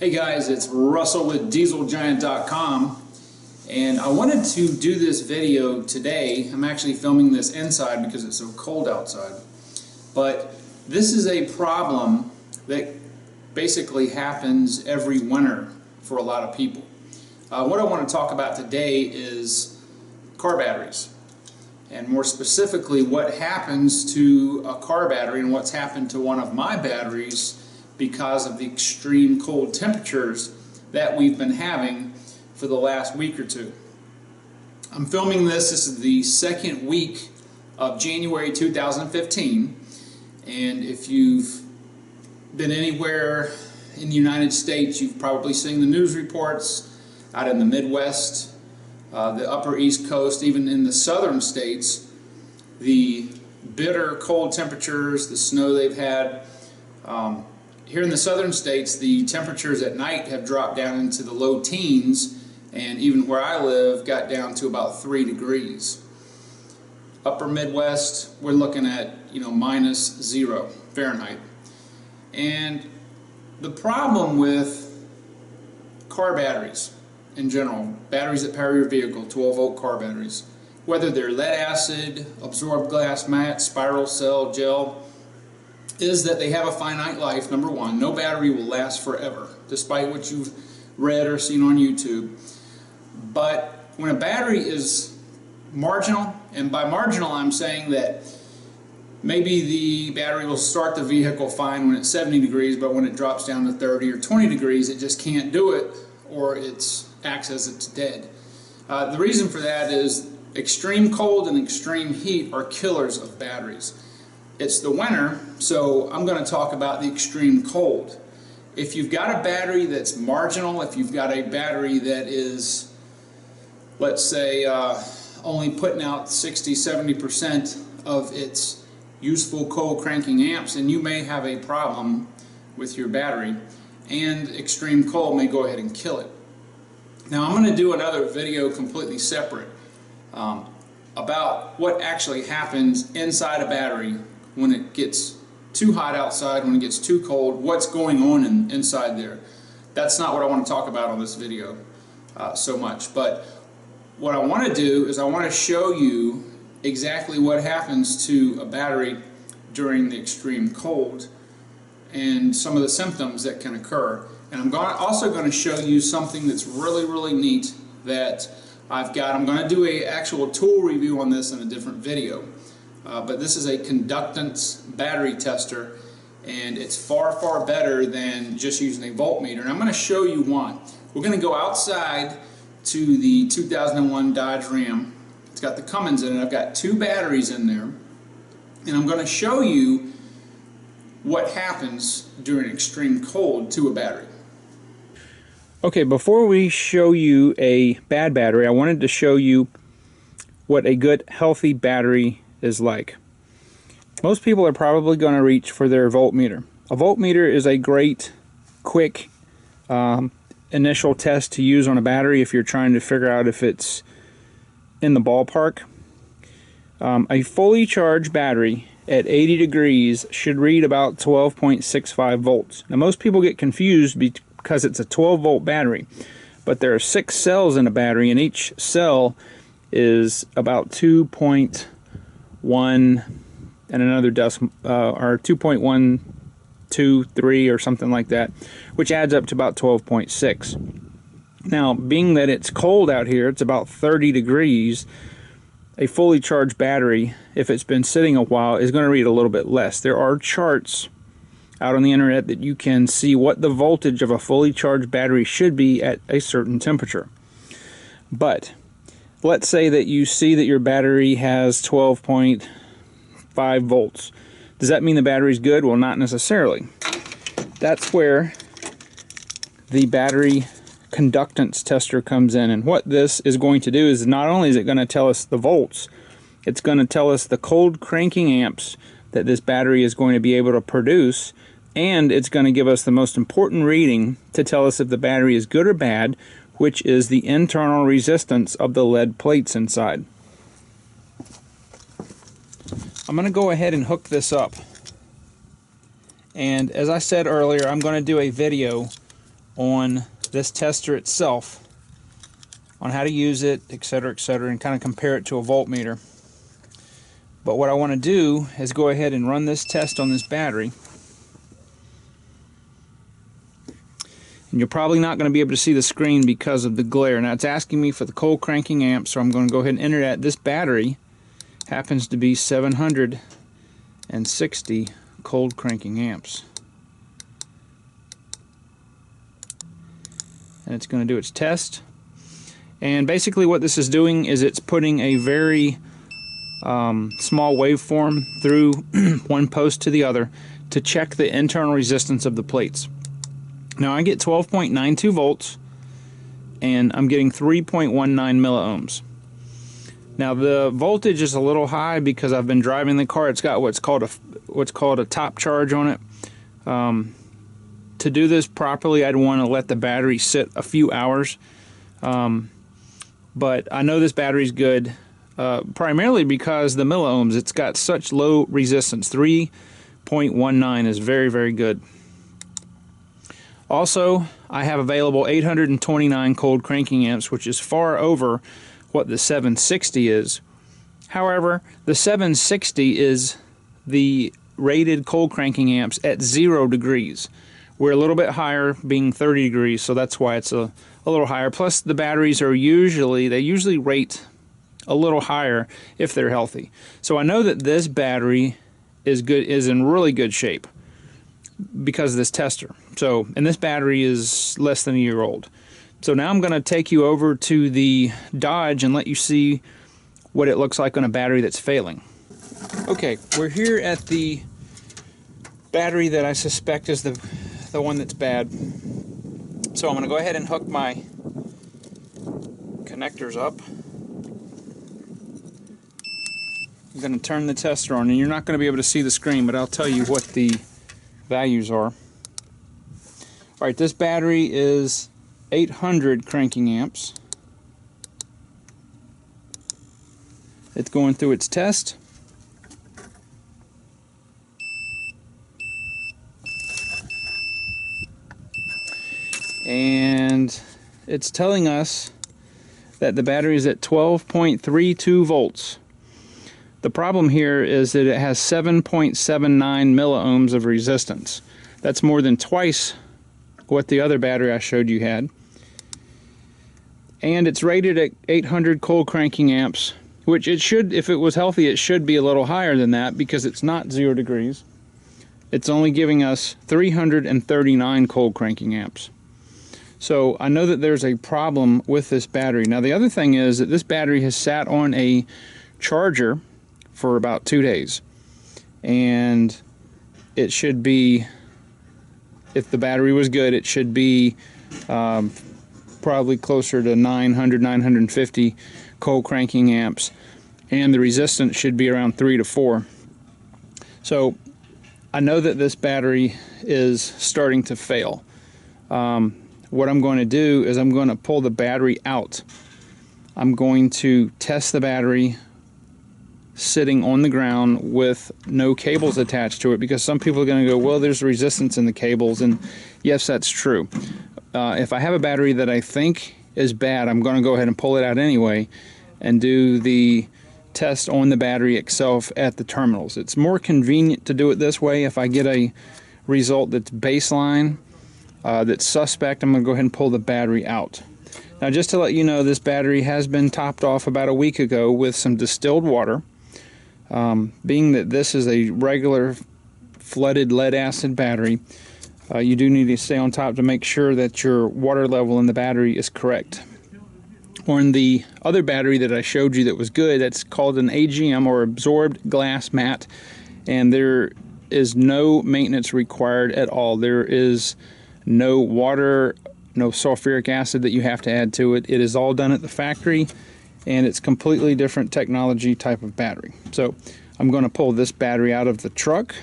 Hey guys, it's Russell with DieselGiant.com, and I wanted to do this video today. I'm actually filming this inside because it's so cold outside, but this is a problem that basically happens every winter for a lot of people. What I want to talk about today is car batteries, and more specifically what happens to a car battery and what's happened to one of my batteries because of the extreme cold temperatures that we've been having for the last week or two. I'm filming this is the second week of January 2015, and if you've been anywhere in the United States, you've probably seen the news reports out in the Midwest, the upper East Coast, even in the southern states, the bitter cold temperatures, the snow they've had. Here in the southern states, the temperatures at night have dropped down into the low teens, and even where I live got down to about 3 degrees. Upper Midwest, we're looking at -0 Fahrenheit. And the problem with car batteries in general, batteries that power your vehicle, 12-volt car batteries, whether they're lead acid, absorbed glass mat, spiral cell, gel, is that they have a finite life. Number one, no battery will last forever, despite what you've read or seen on YouTube. But when a battery is marginal, and by marginal I'm saying that maybe the battery will start the vehicle fine when it's 70 degrees, but when it drops down to 30 or 20 degrees, it just can't do it, or it acts as it's dead. The reason for that is extreme cold and extreme heat are killers of batteries. It's the winter, so I'm going to talk about the extreme cold. If you've got a battery that's marginal, if you've got a battery that is, let's say, only putting out 60–70% of its useful cold cranking amps, then you may have a problem with your battery, and extreme cold may go ahead and kill it. Now I'm going to do another video completely separate about what actually happens inside a battery when it gets too hot outside, when it gets too cold, what's going on inside there. That's not what I want to talk about on this video so much, but what I want to do is I want to show you exactly what happens to a battery during the extreme cold and some of the symptoms that can occur. And I'm also going to show you something that's really neat that I've got. I'm going to do an actual tool review on this in a different video. But this is a conductance battery tester, and it's far better than just using a voltmeter. And I'm going to show you one. We're going to go outside to the 2001 Dodge Ram. It's got the Cummins in it. I've got 2 batteries in there, and I'm going to show you what happens during extreme cold to a battery. Okay, before we show you a bad battery, I wanted to show you what a good healthy battery is like. Most people are probably going to reach for their voltmeter. A voltmeter is a great, quick initial test to use on a battery if you're trying to figure out if it's in the ballpark. A fully charged battery at 80 degrees should read about 12.65 volts. Now most people get confused because it's a 12-volt battery, but there are 6 cells in a battery, and each cell is about 2.1 and another decimal, or 2.123 or something like that, which adds up to about 12.6. Now, being that it's cold out here, it's about 30 degrees, a fully charged battery, if it's been sitting a while, is going to read a little bit less. There are charts out on the internet that you can see what the voltage of a fully charged battery should be at a certain temperature. But let's say that you see that your battery has 12.5 volts. Does that mean the battery's good? Well, not necessarily. That's where the battery conductance tester comes in, and what this is going to do is not only is it going to tell us the volts, it's going to tell us the cold cranking amps that this battery is going to be able to produce, and it's going to give us the most important reading to tell us if the battery is good or bad, which is the internal resistance of the lead plates inside. I'm going to go ahead and hook this up. And as I said earlier, I'm going to do a video on this tester itself, on how to use it, etc., and kind of compare it to a voltmeter. But what I want to do is go ahead and run this test on this battery. And you're probably not going to be able to see the screen because of the glare. Now it's asking me for the cold cranking amp, so I'm going to go ahead and enter that. This battery happens to be 760 cold cranking amps. And it's going to do its test. And basically what this is doing is it's putting a very small waveform through one post to the other to check the internal resistance of the plates. Now I get 12.92 volts and I'm getting 3.19 milliohms. Now the voltage is a little high because I've been driving the car. It's got what's called a top charge on it. To do this properly, I'd want to let the battery sit a few hours. But I know this battery's good primarily because the milliohms, it's got such low resistance. 3.19 is very, very good. Also, I have available 829 cold cranking amps, which is far over what the 760 is. However, the 760 is the rated cold cranking amps at 0 degrees. We're a little bit higher, being 30 degrees, so that's why it's a little higher. Plus, the batteries are usually rate a little higher if they're healthy. So I know that this battery is in really good shape because of this tester. So, and this battery is less than a year old. So now I'm going to take you over to the Dodge and let you see what it looks like on a battery that's failing. Okay, we're here at the battery that I suspect is the one that's bad. So I'm going to go ahead and hook my connectors up. I'm going to turn the tester on, and you're not going to be able to see the screen, but I'll tell you what the values are. Alright, this battery is 800 cranking amps. It's going through its test. And it's telling us that the battery is at 12.32 volts. The problem here is that it has 7.79 milliohms of resistance. That's more than twice what the other battery I showed you had. And it's rated at 800 cold cranking amps, which it should, if it was healthy, it should be a little higher than that because it's not 0 degrees. It's only giving us 339 cold cranking amps. So I know that there's a problem with this battery. Now the other thing is that this battery has sat on a charger for about 2 days, and it should be, if the battery was good, it should be probably closer to 900, 950 cold cranking amps, and the resistance should be around 3 to 4. So I know that this battery is starting to fail. What I'm going to do is I'm going to pull the battery out. I'm going to test the battery sitting on the ground with no cables attached to it, because some people are going to go, well, there's resistance in the cables, and yes, that's true. If I have a battery that I think is bad, I'm going to go ahead and pull it out anyway and do the test on the battery itself at the terminals. It's more convenient to do it this way. If I get a result that's baseline, that's suspect, I'm going to go ahead and pull the battery out. Now, just to let you know, this battery has been topped off about a week ago with some distilled water. Being that this is a regular flooded lead acid battery, you do need to stay on top to make sure that your water level in the battery is correct. On the other battery that I showed you that was good, that's called an AGM, or absorbed glass mat, and there is no maintenance required at all. There is no water, no sulfuric acid that you have to add to it. It is all done at the factory, and it's completely different technology type of battery. So I'm going to pull this battery out of the truck,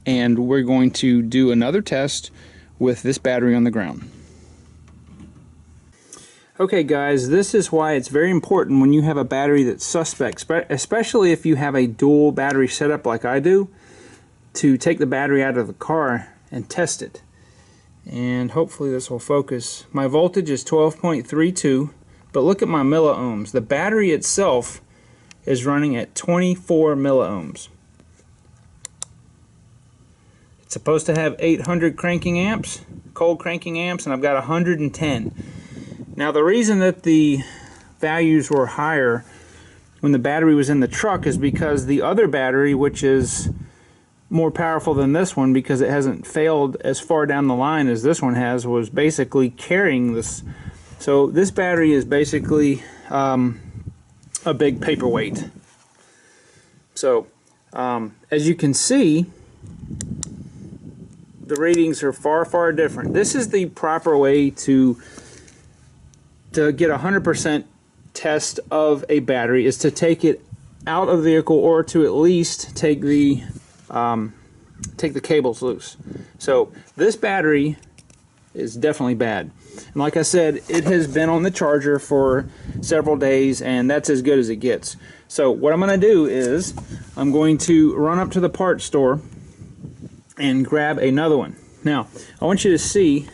and we're going to do another test with this battery on the ground. Okay guys, this is why it's very important when you have a battery that's suspect, especially if you have a dual battery setup like I do, to take the battery out of the car and test it. and hopefully this will focus. My voltage is 12.32, but look at my milliohms. The battery itself is running at 24 milliohms. It's supposed to have 800 cranking amps, cold cranking amps, and I've got 110. Now the reason that the values were higher when the battery was in the truck is because the other battery, which is more powerful than this one because it hasn't failed as far down the line as this one has, was basically carrying this. So this battery is basically a big paperweight. So as you can see, the readings are far different. This is the proper way to get 100% test of a battery, is to take it out of the vehicle, or to at least take the cables loose. So this battery is definitely bad, and like I said, it has been on the charger for several days, and that's as good as it gets. So what I'm going to do is I'm going to run up to the parts store and grab another one. Now I want you to see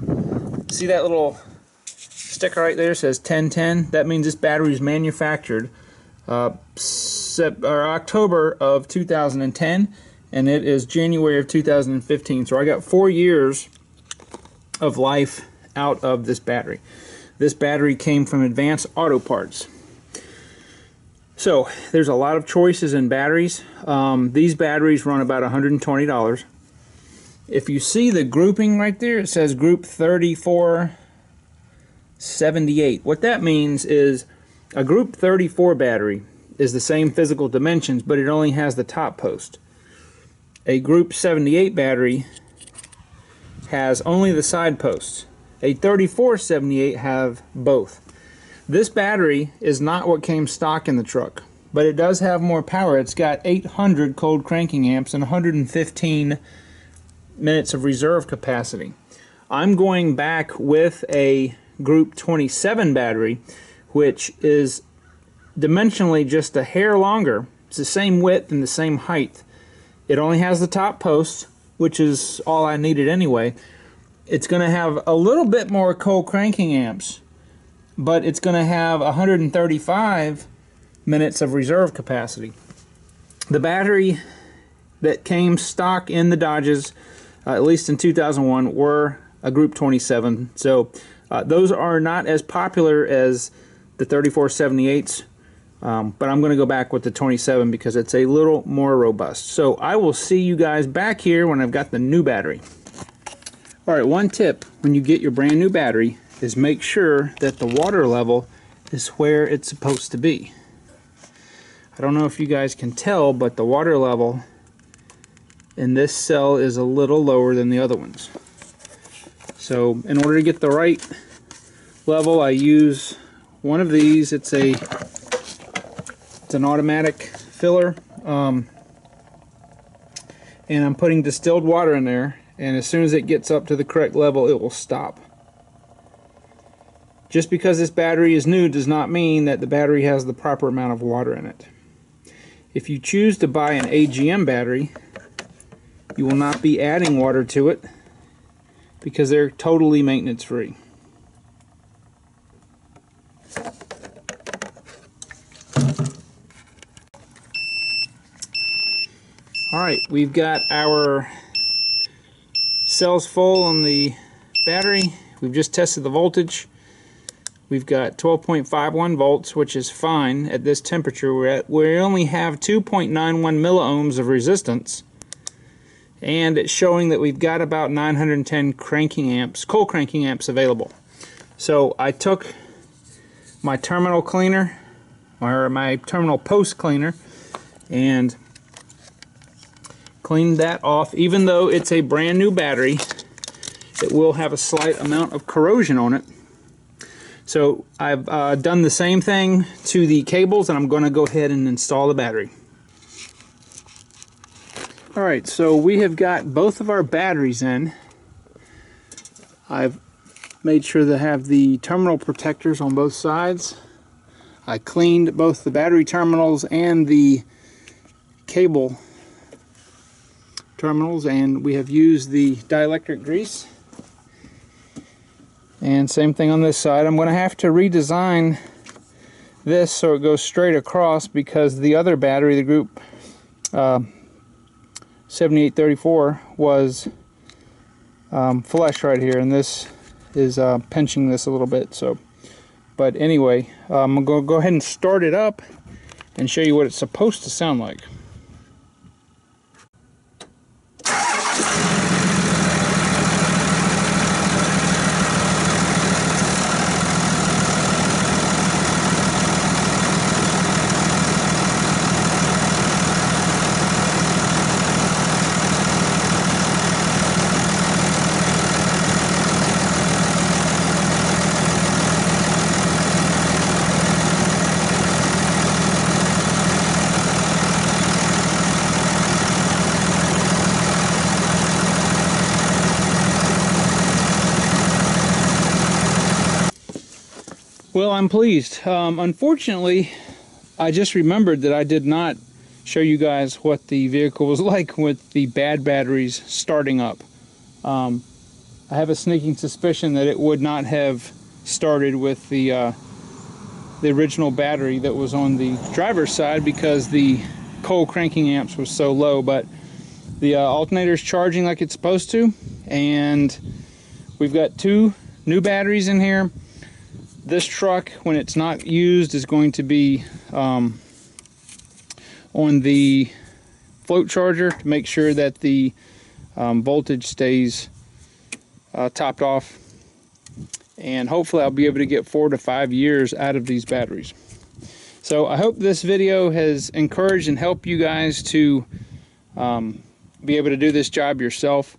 that little sticker right there says 1010. That means this battery is manufactured October of 2010, and it is January of 2015. So I got 4 years of life out of this battery. This battery came from Advanced Auto Parts. So there's a lot of choices in batteries. These batteries run about $120. If you see the grouping right there, it says group 3478. What that means is a group 34 battery is the same physical dimensions, but it only has the top post. A group 78 battery has only the side posts. A 3478 have both. This battery is not what came stock in the truck, but it does have more power. It's got 800 cold cranking amps and 115 minutes of reserve capacity. I'm going back with a group 27 battery, which is dimensionally just a hair longer. It's the same width and the same height. It only has the top post, which is all I needed anyway. It's going to have a little bit more cold cranking amps, but it's going to have 135 minutes of reserve capacity. The battery that came stock in the Dodges, at least in 2001, were a group 27. So those are not as popular as the 3478s, but I'm going to go back with the 27 because it's a little more robust. So I will see you guys back here when I've got the new battery. Alright, one tip when you get your brand new battery is make sure that the water level is where it's supposed to be. I don't know if you guys can tell, but the water level in this cell is a little lower than the other ones. So in order to get the right level, I use one of these. It's an automatic filler, and I'm putting distilled water in there, and as soon as it gets up to the correct level, it will stop. Just because this battery is new does not mean that the battery has the proper amount of water in it. If you choose to buy an AGM battery, you will not be adding water to it because they're totally maintenance free. Alright, we've got our cells full on the battery. We've just tested the voltage. We've got 12.51 volts, which is fine at this temperature we're at. We only have 2.91 milliohms of resistance, and it's showing that we've got about 910 cranking amps, cold cranking amps available. So I took my terminal cleaner, or my terminal post cleaner, and cleaned that off. Even though it's a brand new battery, it will have a slight amount of corrosion on it. So I've done the same thing to the cables, and I'm going to go ahead and install the battery. Alright, so we have got both of our batteries in. I've made sure to have the terminal protectors on both sides. I cleaned both the battery terminals and the cable terminals, and we have used the dielectric grease And same thing on this side. I'm going to have to redesign this so it goes straight across, because the other battery, the group 7834, was flush right here, and this is pinching this a little bit. So, but anyway, I'm going to go ahead and start it up and show you what it's supposed to sound like. Well, I'm pleased. Unfortunately, I just remembered that I did not show you guys what the vehicle was like with the bad batteries starting up. I have a sneaking suspicion that it would not have started with the original battery that was on the driver's side, because the cold cranking amps was so low. But the alternator is charging like it's supposed to, and we've got 2 new batteries in here. This truck, when it's not used, is going to be on the float charger to make sure that the voltage stays topped off, and hopefully I'll be able to get 4 to 5 years out of these batteries. So I hope this video has encouraged and helped you guys to be able to do this job yourself.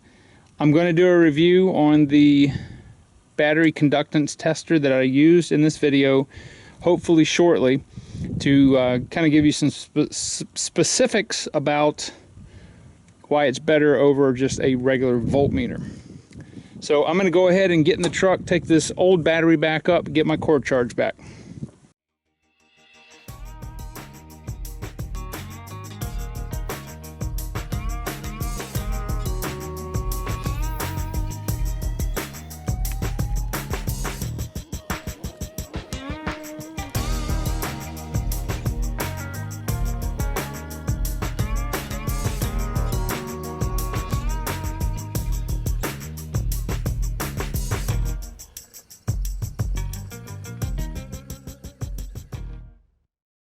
I'm going to do a review on the battery conductance tester that I used in this video, hopefully shortly, to kind of give you some specifics about why it's better over just a regular voltmeter. So I'm going to go ahead and get in the truck, take this old battery back up, and get my cord charge back.